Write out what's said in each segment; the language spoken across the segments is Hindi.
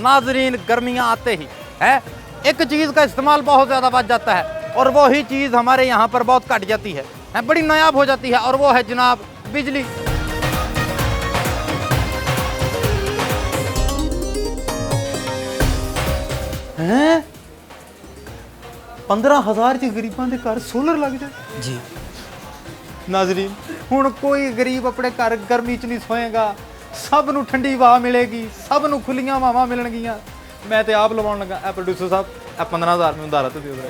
नाजरीन गर्मियाँ आते ही है एक चीज़ का इस्तेमाल बहुत ज़्यादा बढ़ जाता है और वही चीज़ हमारे यहाँ पर बहुत घट जाती है, बड़ी नायाब हो जाती है, और वो है जनाब बिजली। हैं 15,000 च गरीबां दे घर सोलर लग जाए जी। नाजरीन हुण कोई गरीब अपने घर गर्मी च नहीं सोएगा, सब नूं ठंडी हवा मिलेगी, सब नूं खुलियां हवावां मिलणगियां। मैं तो आप लवाउण लगा, ए प्रोड्यूसर साहब ए 15,000 में उधारा तो दे दो।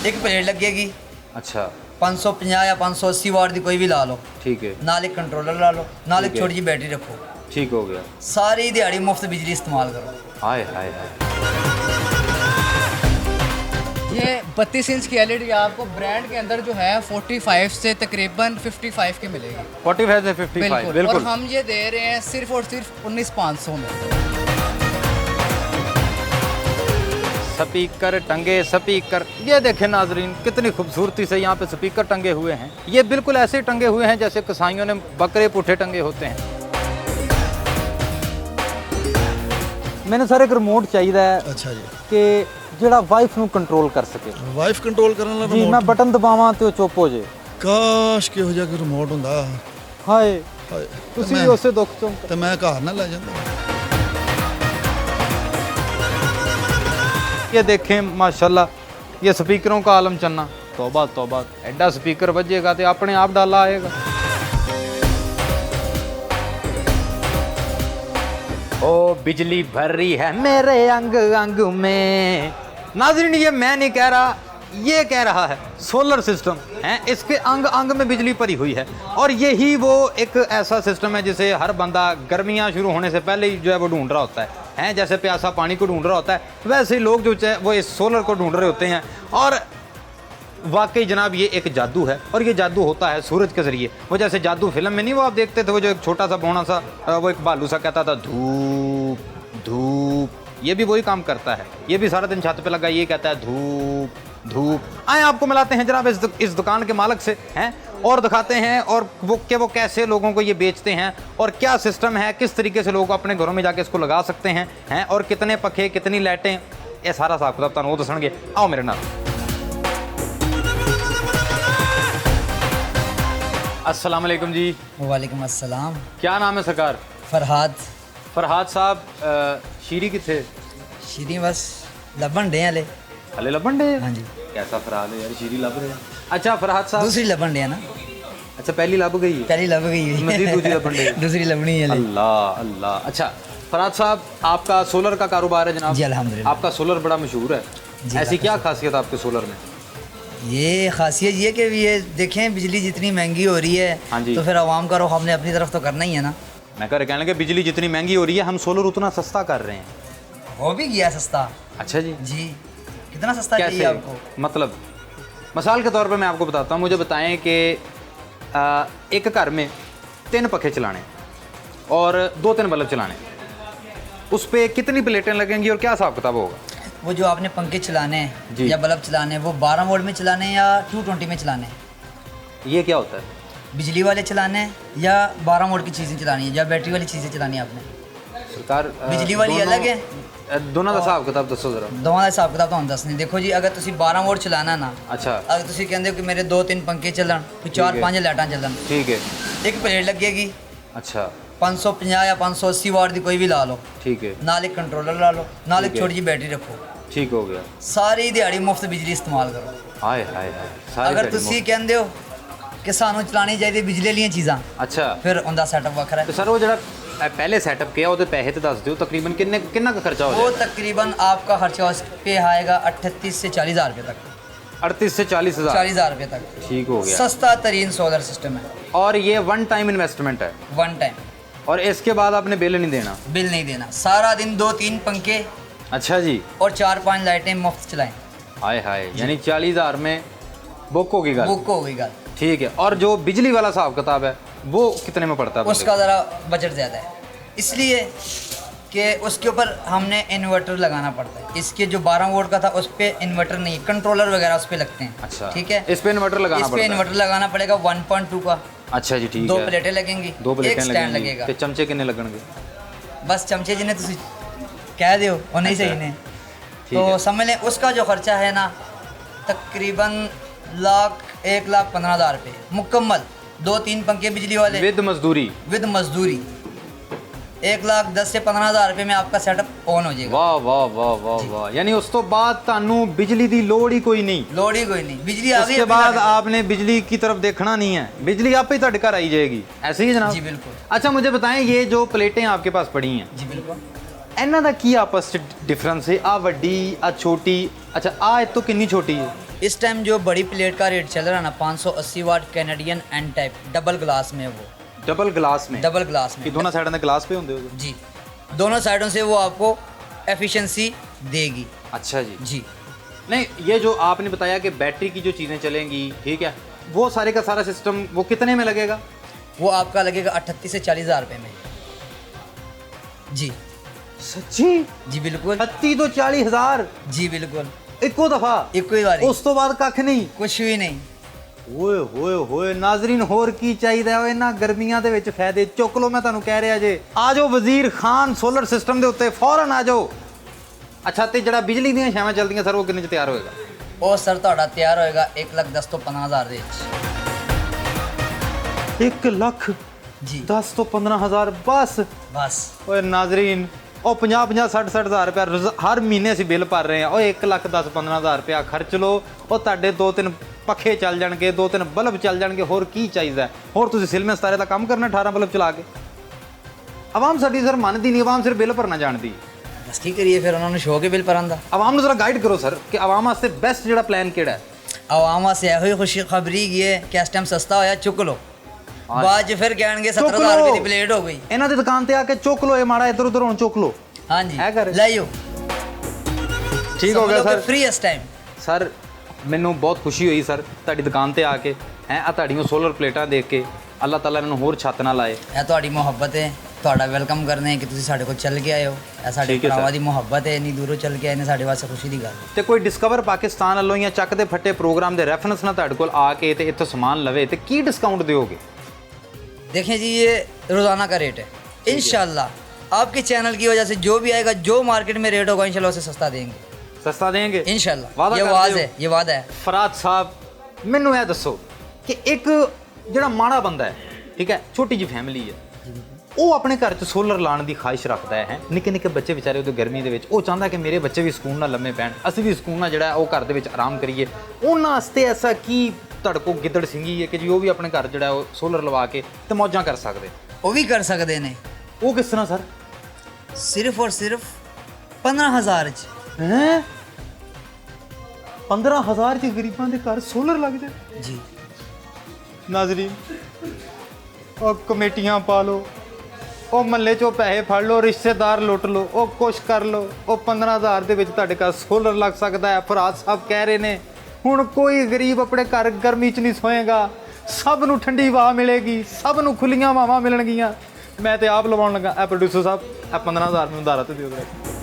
एक प्लेट लगेगी, अच्छा 550 या 580 वाट की कोई भी ला लो, ठीक है, नाल एक कंट्रोलर ला लो, नाल एक ठीक है। छोटी जी बैटरी रखो, ठीक हो गया। सारी दिहाड़ी मुफ्त बिजली इस्तेमाल करो। हाय हाय हाय। ये 32 इंच की एलईडी आपको ब्रांड के अंदर जो है 45 से तकरीबन 55 की मिलेगी। 45 से 55 बिल्कुल। और हम ये दे रहे हैं सिर्फ और सिर्फ 19,500 में। स्पीकर टंगे, स्पीकर ये देखें नाजरीन कितनी खूबसूरती से यहाँ पे स्पीकर टंगे हुए हैं। ये बिल्कुल ऐसे टंगे हुए हैं जैसे कसाईयों ने बकरे पुठे टंगे होते हैं। मैंने सर एक रिमोट चाहिए अच्छा जी कि ਜਿਹੜਾ ਵਾਈਫ ਨੂੰ ਕੰਟਰੋਲ ਕਰ ਸਕੇ। ਵਾਈਫ ਕੰਟਰੋਲ ਕਰਨ ਵਾਲਾ ਜੀ ਮੈਂ ਬਟਨ ਦਬਾਵਾਂ ਤੇ ਉਹ ਚੁੱਪ ਹੋ ਜੇ। ਕਾਸ਼ ਕਿਹੋ ਜਿਹਾ ਕੋਈ ਰਿਮੋਟ ਹੁੰਦਾ। ਹਾਏ ਹਾਏ ਤੁਸੀਂ ਵੀ ਉਸੇ ਦੁੱਖ ਚੋਂ ਤੇ ਮੈਂ ਘਰ ਨਾ ਲੈ ਜਾਂਦਾ। ये देखें माशाल्लाह ये स्पीकरों का आलम चन्ना। तौबा तौबा एडा स्पीकर बजेगा तो अपने आप डाला आएगा। ओ बिजली भर रही है मेरे अंग अंग में। नाज़रीन ये मैं नहीं कह रहा, ये कह रहा है सोलर सिस्टम है, इसके अंग अंग में बिजली भरी हुई है। और यही वो एक ऐसा सिस्टम है जिसे हर बंदा गर्मियाँ शुरू होने से पहले ही जो है वो ढूंढ रहा होता है, जैसे प्यासा पानी को ढूंढ रहा होता है, वैसे ही लोग जो है वो इस सोलर को ढूंढ रहे होते हैं। और वाकई जनाब ये एक जादू है, और ये जादू होता है सूरज के ज़रिए। वो जैसे जादू फिल्म में नहीं वो आप देखते थे, वो जो एक छोटा सा बौना सा वो एक भालू सा कहता था धूप धूप, ये भी वही काम करता है। ये भी सारा दिन छत पे लगा ये कहता है धूप धूप। आए आपको मिलाते हैं जनाब इस दुकान के मालिक से हैं, और दिखाते हैं और वो कैसे लोगों को ये बेचते हैं, और क्या सिस्टम है, किस तरीके से लोग अपने घरों में जाके इसको लगा सकते हैं, और कितने पखे कितनी लाइटें, ये सारा हिसाब किताब तुहानू दसणगे। आओ मेरे नाल। अस्सलाम वालेकुम जी। वालेकुम अस्सलाम। क्या नाम है सरकार? फरहाद। फरहाद साहब शीरी किथे? शीरी बस लबन डे हले। हले लबन डे? हाँ जी। कैसा फरहाद है यार, शीरी लब रहे हैं। अच्छा फरहाद साहब दूसरी लबन डे है ना? अच्छा पहली लब गई है, पहली लब गई है, मजीद दूसरी लबन डे दूसरी लबनी है। अल्लाह अल्लाह। अच्छा फरहाद साहब आपका सोलर का कारोबार है जनाब? जी अल्हम्दुलिल्लाह। आपका सोलर बड़ा मशहूर है, ऐसी क्या खासियत आपके सोलर में? ये खासियत ये कि ये देखें बिजली जितनी महंगी हो रही है, हाँ जी। तो फिर आवाम का रुख हमने अपनी तरफ तो करना ही है ना। मैं कह कहने लगे बिजली जितनी महंगी हो रही है हम सोलर उतना सस्ता कर रहे हैं। हो भी गया सस्ता। अच्छा जी। जी कितना सस्ता चाहिए कैसे आपको? मतलब मिसाल के तौर पे मैं आपको बताता हूँ, मुझे बताएं कि एक घर में 3 पखे चलाने और 2-3 बल्ब चलाने, उस पर कितनी प्लेटें लगेंगी और क्या हिसाब किताब होगा? वो जो आपने पंखे चलाने जी। हैं या बल्ब चलाने हैं वो 12 वोल्ट में चलाने हैं या 220 में चलाने हैं? ये क्या होता है? बिजली वाले चलाने हैं या 12 वोल्ट की चीज़ें चलानी है या बैटरी वाली चीज़ें चलानी है आपने? सरकार बिजली वाली दोनों- अलग है, दोनों का हिसाब किताब दसो जरा। दोवां ਦਾ ਹਿਸਾਬ ਕਿਤਾਬ ਤੁਹਾਨੂੰ ਦੱਸਣੀ। ਦੇਖੋ ਜੀ ਅਗਰ ਤੁਸੀਂ 12 ਵੋਲਟ ਚਲਾਣਾ ਨਾ, अच्छा ਅਗਰ ਤੁਸੀਂ ਕਹਿੰਦੇ ਹੋ ਕਿ ਮੇਰੇ 2-3 ਪੰਖੇ ਚੱਲਣ, ਕੋਈ 4-5 ਲਾਈਟਾਂ ਚੱਲਣ, ठीक है। ਇੱਕ ਪਲੇਟ ਲੱਗੇਗੀ, अच्छा 550 ਜਾਂ 580 ਵਾਟ ਦੀ ਕੋਈ ਵੀ ਲਾ ਲਓ, ठीक है, ਨਾਲ ਇੱਕ ਕੰਟਰੋਲਰ ਲਾ ਲਓ, ਨਾਲ ਇੱਕ ठीक है। ਛੋਟੀ ਜਿਹੀ ਬੈਟਰੀ ਰੱਖੋ, ठीक हो गया। ਸਾਰੀ ਦਿਹਾੜੀ ਮੁਫਤ ਬਿਜਲੀ ਇਸਤੇਮਾਲ ਕਰੋ। हाय हाय हाय सारी ਅਗਰ गाड़ी ਤੁਸੀਂ ਕਹਿੰਦੇ ਹੋ ਕਿ ਸਾਨੂੰ ਚਲਾਣੀ ਚਾਹੀਦੀ ਬਿਜਲੀ ਵਾਲੀਆਂ ਚੀਜ਼ਾਂ, अच्छा ਫਿਰ ਉਹਦਾ ਸੈਟਅਪ ਵੱਖਰਾ तो है। सर वो जरा पहले सेटअप किया ਉਹਦੇ ਪੈਸੇ ਤੇ ਦੱਸ ਦਿਓ तकरीबन कितना का खर्चा हो वो जाएगा? तकरीबन आपका खर्चा उस पे आएगा 38 से 40 हज़ार रुपये तक। 38 से 40 हज़ार 40 हज़ार रुपये तक ठीक हो गया। सस्ता तरीन सोलर सिस्टम है, और ये 1 टाइम इन्वेस्टमेंट है, वन टाइम, और इसके बाद आपने बिल नहीं देना? बिल नहीं देना। सारा दिन 2-3 पंखे अच्छा जी। और 4-5 लाइटें मुफ्त चलाएं। हाय हाय यानी 40 हज़ार में बुक होगी गल? बुक हो गई गल। ठीक है। और जो बिजली वाला हिसाब किताब है वो कितने में पड़ता है? उसका ज़रा बजट ज़्यादा है, इसलिए कि उसके ऊपर हमने इन्वर्टर लगाना पड़ता है। इसके जो 12 वोल्ट का था उस पर इन्वर्टर नहीं, कंट्रोलर वगैरह उस पर लगते हैं। अच्छा ठीक है, इस पे इन्वर्टर लगाना इस पे पड़ता है? इन्वर्टर लगाना पड़ेगा 1.2 का। अच्छा जी ठीक 2 है। प्लेटें लगेंगी, 2 एक प्लेटें स्टैंड लगेंगी लगेगा। ते चमचे कितने लगणगे? बस चमचे जिन्हें तुसी कह दो और नहीं सही ने ठीक तो है। समझ लें उसका जो खर्चा है ना तकरीबन 1,15,000 रुपये मुकम्मल 2-3 पंखे बिजली वाले विद मजदूरी। विद मजदूरी 1,10,000 से 15,000 रुपये में आपका सेटअप ऑन हो जाएगा। वाह वाह वाह वाह वाह, यानी उस तो बाद ਤੁਹਾਨੂੰ बिजली ਦੀ ਲੋੜ ਹੀ ਕੋਈ ਨਹੀਂ। लोड ही कोई नहीं, बिजली आ गई उसके अभी बाद लगे। आपने बिजली की तरफ देखना नहीं है, बिजली आप ही ਤੁਹਾਡੇ ਘਰ आई जाएगी। ऐसे ही है जनाब? जी बिल्कुल। अच्छा मुझे बताएं ये जो प्लेटें आपके पास पड़ी हैं जी बिल्कुल। ਇਹਨਾਂ ਦਾ ਕੀ ਆਪਸ ਚ डिफरेंस है? आ ਵੱਡੀ आ छोटी, अच्छा आ ਇਹ ਤੋਂ ਕਿੰਨੀ छोटी है? इस टाइम जो बड़ी प्लेट का रेट चल रहा है ना 580 watt Canadian N type double glass में, वो डबल ग्लास में? डबल ग्लास कि में दोनों साइड में ग्लास पे होंगे होगे? जी दोनों साइडों से वो आपको एफिशिएंसी देगी। अच्छा जी। जी नहीं ये जो आपने बताया कि बैटरी की जो चीज़ें चलेंगी, ठीक है, वो सारे का सारा सिस्टम वो कितने में लगेगा? वो आपका लगेगा 38 से 40,000 रुपये में। जी सच्ची? जी बिल्कुल। 38 तो 40,000 जी बिल्कुल ਇੱਕੋ ਦਫਾ? ਇੱਕੋ ਹੀ ਵਾਰੀ, ਉਸ ਤੋਂ ਬਾਅਦ ਕੱਖ ਨਹੀਂ? कुछ भी नहीं। ਓਏ ਹੋਏ ਹੋਏ ਨਾਜ਼ਰੀਨ ਹੋਰ ਕੀ ਚਾਹੀਦਾ ਓਏ ਇਹਨਾਂ ਗਰਮੀਆਂ ਦੇ ਵਿੱਚ ਫਾਇਦੇ ਚੁੱਕ ਲਓ, ਮੈਂ ਤੁਹਾਨੂੰ ਕਹਿ ਰਿਹਾ ਜੇ ਆ ਜਾਓ ਵਜ਼ੀਰ ਖਾਨ ਸੋਲਰ ਸਿਸਟਮ ਦੇ ਉੱਤੇ ਫੌਰਨ ਆ ਜਾਓ। ਅੱਛਾ ਤੇ ਜਿਹੜਾ ਬਿਜਲੀ ਦੀਆਂ ਛਾਵਾਂ ਚੱਲਦੀਆਂ ਸਰ ਉਹ ਕਿੰਨੇ ਚ ਤਿਆਰ ਹੋਏਗਾ? ਉਹ ਸਰ ਤੁਹਾਡਾ ਤਿਆਰ ਹੋਏਗਾ 1,10,000 ਤੋਂ 15,000 ਦੇ ਵਿੱਚ। 1 ਲੱਖ ਜੀ 10 ਤੋਂ 15,000 ਬਸ? बस ਓਏ ਨਾਜ਼ਰੀਨ ਉਹ 50 60,000 ਰੁਪਇਆ ਹਰ ਮਹੀਨੇ ਅਸੀਂ ਬਿੱਲ ਭਰ ਰਹੇ ਹਾਂ। ਓਏ 1,10,15,000 ਰੁਪਇਆ ਖਰਚ ਲਓ, ਉਹ ਤੁਹਾਡੇ 2-3 ਪੱਖੇ ਚੱਲ ਜਾਣਗੇ, 2-3 ਬਲਬ ਚੱਲ ਜਾਣਗੇ, ਹੋਰ ਕੀ ਚਾਹੀਦਾ? ਹੋਰ ਤੁਸੀਂ ਸਿਲਮੇ ਸਤਾਰੇ ਦਾ ਕੰਮ ਕਰਨਾ 18 ਬਲਬ ਚਲਾ ਕੇ? ਆਵਾਮ ਸਾਡੀ ਸਰ ਮੰਨਦੀ ਨਹੀਂ, ਆਵਾਮ ਸਿਰਫ ਬਿੱਲ ਭਰਨਾ ਜਾਣਦੀ। बस की करिए फिर उन्होंने शो के बिल पर आंदा। ਆਵਾਮ ਨੂੰ ਜ਼ਰਾ ਗਾਈਡ ਕਰੋ ਸਰ ਕਿ ਆਵਾਮ ਵਾਸਤੇ ਬੈਸਟ ਜਿਹੜਾ ਪਲਾਨ ਕਿਹੜਾ ਹੈ? आवाम से यही खुशी खबरी की है कि इस टाइम सस्ता होया चुक लो, बाद च फिर कहेंगे 17,000 रुपये की प्लेट हो गई। ਇਹਨਾਂ ਦੀ ਦੁਕਾਨ ਤੇ ਆ ਕੇ ਚੁੱਕ ਲਓ, ਇਹ ਮਾੜਾ ਇੱਧਰ ਉੱਧਰ ਹੁਣ ਚੁੱਕ ਲਓ। हाँ जी है कर। लाइयो ਠੀਕ ਹੋ ਗਿਆ ਸਰ। फ्री इस टाइम। ਸਰ ਮੈਨੂੰ ਬਹੁਤ ਖੁਸ਼ੀ ਹੋਈ ਸਰ ਤੁਹਾਡੀ ਦੁਕਾਨ ਤੇ ਆ ਕੇ, ਹੈ ਆ ਤੁਹਾਡੀਆਂ ਸੋਲਰ ਪਲੇਟਾਂ ਦੇਖ ਕੇ। ਅੱਲਾਹ ਤਾਲਾ ਇਹਨਾਂ ਨੂੰ ਹੋਰ ਛੱਤ ਨਾ ਲਾਏ। ਇਹ ਤੁਹਾਡੀ ਮੁਹੱਬਤ ਹੈ, ਤੁਹਾਡਾ ਵੈਲਕਮ ਕਰਨੇ ਹੈ ਕਿ ਤੁਸੀਂ ਸਾਡੇ ਕੋਲ ਚੱਲ ਕੇ ਆਏ ਹੋ। ਇਹ ਸਾਡੇ ਠੀਕ ਹੈ ਸਰ। ਭਰਾਵਾਂ ਦੀ ਮੁਹੱਬਤ ਹੈ, ਇੰਨੀ ਦੂਰੋਂ ਚੱਲ ਕੇ ਆਏ ਨੇ, ਸਾਡੇ ਵਾਸਤੇ ਖੁਸ਼ੀ ਦੀ ਗੱਲ ਹੈ। ਤੇ ਕੋਈ ਡਿਸਕਵਰ ਪਾਕਿਸਤਾਨ ਵੱਲੋਂ ਜਾਂ ਚੱਕ ਦੇ ਫੱਟੇ ਪ੍ਰੋਗਰਾਮ ਦੇ ਰੈਫਰੈਂਸ ਨਾਲ ਤੁਹਾਡੇ ਕੋਲ ਆ ਕੇ ਤੇ ਇੱਥੋਂ ਸਮਾਨ ਲਵੇ ਤੇ ਕੀ ਡਿਸਕਾਊਂਟ ਦਿਓਗੇ? देखें जी ये रोज़ाना का रेट है, इंशाल्लाह आपके चैनल की वजह से जो भी आएगा, जो मार्केट में रेट होगा इंशाल्लाह उसे सस्ता देंगे। ਸਸਤਾ ਦੇਂਗੇ इंशाल्लाह वादा ये करते वाज हो? है, ये वादा है। ਫਰਾਦ ਸਾਹਿਬ ਮੈਨੂੰ ਇਹ ਦੱਸੋ ਕਿ ਇੱਕ ਜਿਹੜਾ ਮਾੜਾ ਬੰਦਾ ਹੈ, ਠੀਕ ਹੈ, ਛੋਟੀ ਜਿਹੀ ਫੈਮਿਲੀ ਹੈ, ਉਹ ਆਪਣੇ ਘਰ 'ਚ ਸੋਲਰ ਲਾਉਣ ਦੀ ਖਾਹਿਸ਼ ਰੱਖਦਾ ਹੈ, ਨਿੱਕੇ ਨਿੱਕੇ ਬੱਚੇ ਵਿਚਾਰੇ ਉਹਦੇ ਗਰਮੀ ਦੇ ਵਿੱਚ, ਉਹ ਚਾਹੁੰਦਾ ਕਿ ਮੇਰੇ ਬੱਚੇ ਵੀ ਸਕੂਨ ਨਾਲ ਲੰਮੇ ਪੈਣ, ਅਸੀਂ ਵੀ ਸਕੂਨ ਨਾਲ ਜਿਹੜਾ ਉਹ ਘਰ ਦੇ ਵਿੱਚ ਆਰਾਮ ਕਰੀਏ। ਉਹਨਾਂ ਵਾਸਤੇ ਐਸਾ ਕੀ ਤੁਹਾਡੇ ਕੋਲ ਗਿੱਦੜ ਸਿੰਘੀ ਹੈ ਕਿ ਜੀ ਉਹ ਵੀ ਆਪਣੇ ਘਰ ਜਿਹੜਾ ਉਹ ਸੋਲਰ ਲਵਾ ਕੇ ਤੇ ਮੌਜਾਂ ਕਰ ਸਕਦੇ? वो भी कर सकते हैं, ਉਹ ਕਿਸ ਤਰ੍ਹਾਂ ਸਰ? सिर्फ और सिर्फ 15,000 ਹੈਂ 15,000 ਚ ਗਰੀਬਾਂ ਦੇ ਘਰ ਸੋਲਰ ਲੱਗ ਜਾਏ? जी। ਨਾਜ਼ਰੀਨ ਉਹ ਕਮੇਟੀਆਂ ਪਾ ਲਓ, ਉਹ ਮਹੱਲੇ 'ਚੋਂ ਪੈਸੇ ਫੜ ਲਓ, ਰਿਸ਼ਤੇਦਾਰ ਲੁੱਟ ਲਓ, ਉਹ ਕੁਛ ਕਰ ਲਓ, ਉਹ 15,000 ਦੇ ਵਿੱਚ ਤੁਹਾਡੇ ਘਰ ਸੋਲਰ ਲੱਗ ਸਕਦਾ ਹੈ। ਫਰਾਦ ਸਾਹਿਬ ਕਹਿ ਰਹੇ ਨੇ ਹੁਣ ਕੋਈ ਗਰੀਬ ਆਪਣੇ ਘਰ ਗਰਮੀ 'ਚ ਨਹੀਂ ਸੋਏਗਾ, ਸਭ ਨੂੰ ਠੰਡੀ ਹਵਾ ਮਿਲੇਗੀ, ਸਭ ਨੂੰ ਖੁੱਲੀਆਂ ਹਵਾਵਾਂ ਮਿਲਣਗੀਆਂ। ਮੈਂ ਤੇ ਆਪ ਲਵਾਉਣ ਲੱਗਾ। ਇਹ ਪ੍ਰੋਡਿਊਸਰ ਸਾਹਿਬ ਇਹ 15,000 ਮੈਨੂੰ ਉਧਾਰਾ ਤੇ ਦਿਓ ਜਰਾ।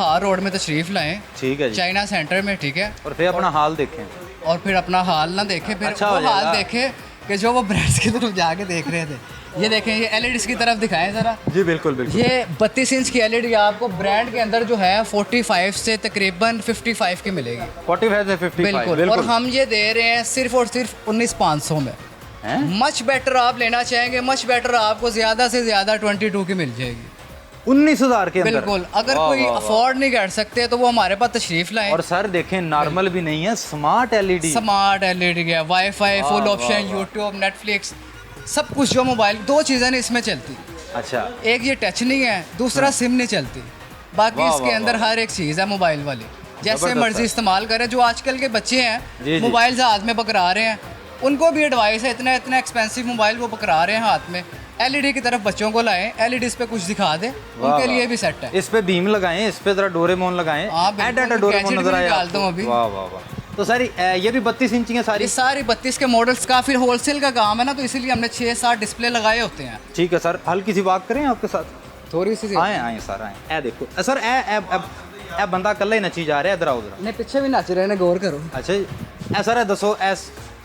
हाँ रोड में तशरीफ़ लाएं, ठीक है जी। चाइना सेंटर में, ठीक है, और फिर अपना हाल देखें। और फिर अपना हाल ना देखें, फिर अच्छा वो हो जाएगा। हाल देखें कि जो वो ब्रांड्स की तरफ जाके देख रहे थे। ये देखें, ये एलईडीज़ की तरफ दिखाएं ज़रा। जी बिल्कुल बिल्कुल। ये 32 इंच की एलईडी आपको ब्रांड के अंदर जो है 45 से तकरीबन 55 की मिलेगी। 45 से 55 बिल्कुल। और हम ये दे रहे हैं सिर्फ और सिर्फ 19,500 में। हैं? मच बेटर आप लेना चाहेंगे, मच बेटर आपको ज़्यादा से ज़्यादा 22 की मिल जाएगी। 19,000 के अंदर? बिल्कुल। अगर वाह, कोई वाह, वाह। अफोर्ड नहीं कर सकते तो वो हमारे पास तशरीफ लाएं। और सर देखें नॉर्मल भी नहीं है, स्मार्ट एलईडी। स्मार्ट एलईडी है, वाईफाई, वाह, फुल वाह, ऑप्शन, वाह। यूट्यूब, नेटफ्लिक्स, सब कुछ जो मोबाइल, दो चीज़ें नहीं इसमें चलती। अच्छा एक ये टच नहीं है, दूसरा सिम नहीं चलती। बाकी वाह, इसके वाह, अंदर वाह। हर एक चीज़ है मोबाइल वाली, जैसे जबरदस्त मर्जी है। इस्तेमाल करें। जो आजकल के बच्चे जी, हैं जी। मोबाइल से हाथ में पकड़ा रहे हैं, उनको भी एडवाइस है, इतना इतना एक्सपेंसिव मोबाइल वो पकड़ा रहे हैं हाथ में, एलईडी की तरफ बच्चों को लाएं, एलईडी पे कुछ दिखा दें, वाह, उनके वाह। लिए भी सेट है। इस पे बीम लगाएं, इस पे जरा डोरेमोन लगाएं। हाँ, बिल्कुल, ऐड डोरेमोन gadget नजर भी आया निकाल दूं आपको? अभी। वाह वाह वाह। तो सर ये भी 32 इंची हैं सारी? ये सारी 32 के मॉडल्स का फिर होलसेल का काम है ना, तो इसीलिए हमने 6-7 डिस्प्ले लगाए होते हैं। ठीक है सर, हल्की सी बात करें आपके साथ? थोड़ी सी आए सर आए। ए देखो सर ए बंदा कल्ला ही नची जा रहा है, इधर आओ जरा। नहीं, पीछे भी नाच रहे हैं, गौर करो। अच्छा जी ए सर दसो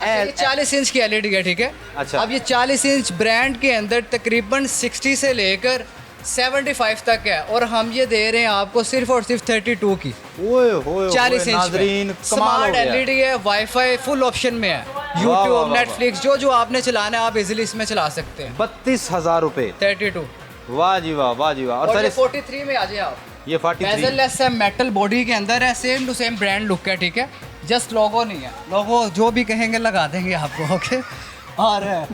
ये 40 इंच की एलईडी है, ठीक है। अच्छा। अब ये 40 इंच ब्रांड के अंदर तकरीबन 60 से लेकर 75 तक है, और हम ये दे रहे हैं आपको सिर्फ और सिर्फ 32 की, ओए होए 40 इंच नाजरीन, में। कमाल हो स्मार्ट गया। एलईडी है, वाईफाई फुल ऑप्शन में है, वाह, यूट्यूब, वाह, नेटफ्लिक्स, जो आपने चलाना है आप इजीली इसमें चला सकते हैं। 32,000 रुपए। 32 वाह जी वाह, वाह जी वाह। और और सर ये इस 43 में आ जाए आप। ये 43 बेजललेस है, मेटल बॉडी के अंदर है, same to same brand look है, ठीक है। जस्ट लोगो नहीं है, लोगो जो भी कहेंगे लगा देंगे आपको, ओके। और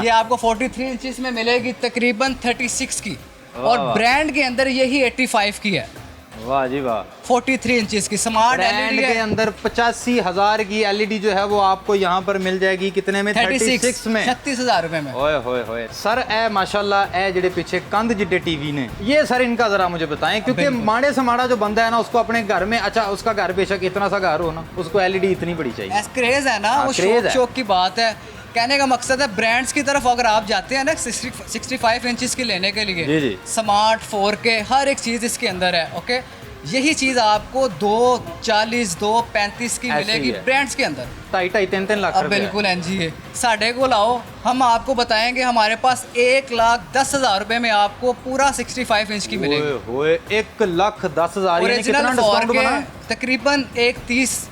ये आपको 43 इंचेस में मिलेगी तकरीबन 36 की, और वाह। ब्रांड के अंदर यही 85 की है, वाह जी वाह। 43 इंचेस की स्मार्ट ब्रांड एलईडी के है। अंदर 85,000 की एलईडी जो है वो आपको यहाँ पर मिल जाएगी कितने में? 36 में। 36,000 रुपए में। ओए होए होए सर, ए माशाल्लाह, ए जेडे पीछे कंध जिड्डे टीवी ने, ये सर इनका जरा मुझे बताएं, क्योंकि माड़े से माड़ा जो बंदा है ना, उसको अपने घर में, अच्छा उसका घर बेशक इतना सा घर हो ना, उसको एलईडी इतनी बड़ी चाहिए। ऐसा क्रेज है ना, हाँ, वो क्रेज शौक है। शौक की बात है। कहने का मकसद है ब्रांड्स की तरफ अगर आप जाते हैं ना 65 इंचेस की लेने के लिए, जी, जी। स्मार्ट 4K हर एक चीज़ इसके अंदर है, ओके। यही चीज़ आपको 240 235 की ऐसी मिलेगी है। ब्रांड्स के अंदर। 2.5 लाख अब रुपए। बिल्कुल एनजी है, साढ़े को लाओ, हम आपको बताएंगे हमारे पास 1,10,000 रुपए में आपको पूरा 65 इंच की मिलेगी। ओए होए 1,10,000, यानी कितना ओरिजिनल डिस्काउंट 4K बना? तकरीबन 1,30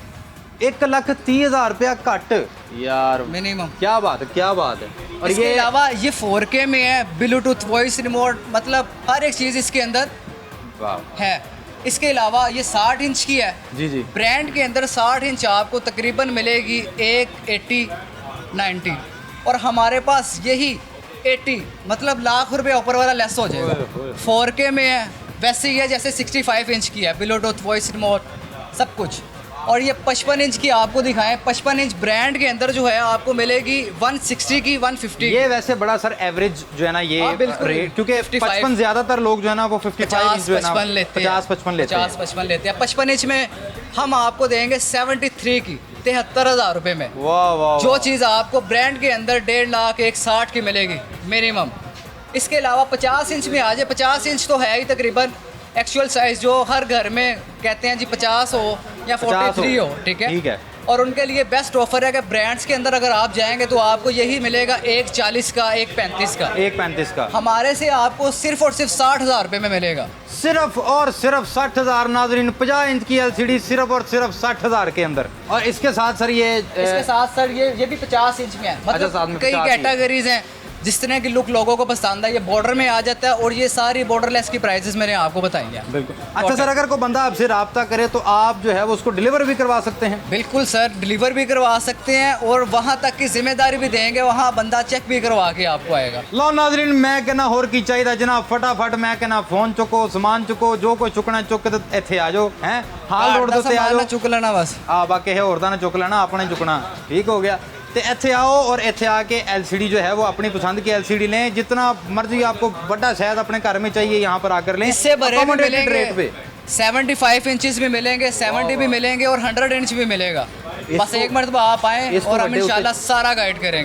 1,30,000 रुपया कट यार, मिनिमम। क्या बात है, क्या बात है। और इसके ये अलावा ये 4K में है, ब्लूटूथ वॉइस रिमोट, मतलब हर एक चीज़ इसके अंदर वाह है। इसके अलावा ये 60 इंच की है, जी जी। ब्रांड के अंदर 60 इंच आपको तकरीबन मिलेगी 180 90, और हमारे पास यही 80 मतलब लाख रुपए ऊपर वाला लेस हो जाएगा। ओए, ओए। 4K में है, वैसे ही है जैसे 65 इंच की है, ब्लूटूथ वॉइस रिमोट सब कुछ। और ये 55 इंच की आपको दिखाएं, 55 इंच ब्रांड के अंदर जो है आपको मिलेगी 160 की 150 ये वैसे बड़ा सर एवरेज जो है ना ये हाँ, बिल्कुल। रेट, क्योंकि 55 55 ज्यादातर लोग जो है ना वो 55 इंच जो है ना 50-55 लेते हैं, 50-55 लेते हैं। 50-55 लेते हैं। 55 इंच में हम आपको देंगे 73 की 73,000 रुपए में। वाह वाह जो वाह। चीज़ आपको ब्रांड के अंदर 1.5 लाख 160 की मिलेगी मिनिमम। इसके अलावा 50 इंच में आ जाए, 50 इंच तो है ही तकरीबन एक्चुअल साइज जो हर घर में कहते हैं जी 50 हो या 43 हो, ठीक है। ठीक है। और उनके लिए बेस्ट ऑफर है कि ब्रांड्स के अंदर अगर आप जाएंगे तो आपको यही मिलेगा 140 का 135 का। 1.35 का हमारे से आपको सिर्फ और सिर्फ 60,000 रुपए में मिलेगा। सिर्फ और सिर्फ 60,000 नाजरीन, 50 इंच की एलसीडी सिर्फ और सिर्फ 60,000 के अंदर। और इसके साथ सर ये इसके साथ सर ये भी 50 इंच में है, साथ मतलब में कई 50 ही है। कैटेगरीज हैं जिस तरह की लुक लोगों को पसंद है। ये बॉर्डर में आ जाता है, और ये सारी बॉर्डरलेस की प्राइसेस मैंने आपको बताई हैं। बिल्कुल। अच्छा सर, अगर कोई बंदा आपसे रब्ता करे तो आप जो है वो उसको डिलीवर भी करवा सकते हैं? बिल्कुल सर, डिलीवर भी करवा सकते हैं, और वहाँ तक की जिम्मेदारी भी देंगे, वहाँ बंदा चेक भी करवा के आपको आएगा। लो नाजरीन, मैं कहना होर की चाहिए जनाब, फटाफट मैं कहना फोन चुको, सामान चुको, जो कोई चुकना चुक के ते इत्थे आ जाओ हैं, हाल रोड घाट ते दा आ सामान ना जाओ। चुक लेना बस। आ बाकी है होर दा ना चुक लेना, अपने चुकना, ठीक हो गया। तो इत्थे आओ और इत्थे आके एलसीडी जो है वो अपनी पसंद की एलसीडी लें, जितना मर्जी आपको बड़ा शायद अपने घर में चाहिए यहाँ पर आकर लें। इससे बड़े भी Accommodated मिलेंगे, रेट पे। 75 इंचेस भी मिलेंगे, 70 भी मिलेंगे, और 100 इंच भी मिलेगा। बस इसको- एक मरतबा आप आएँ इसको और हम बड़े होते- इंशाल्लाह सारा गाइड करेंगे।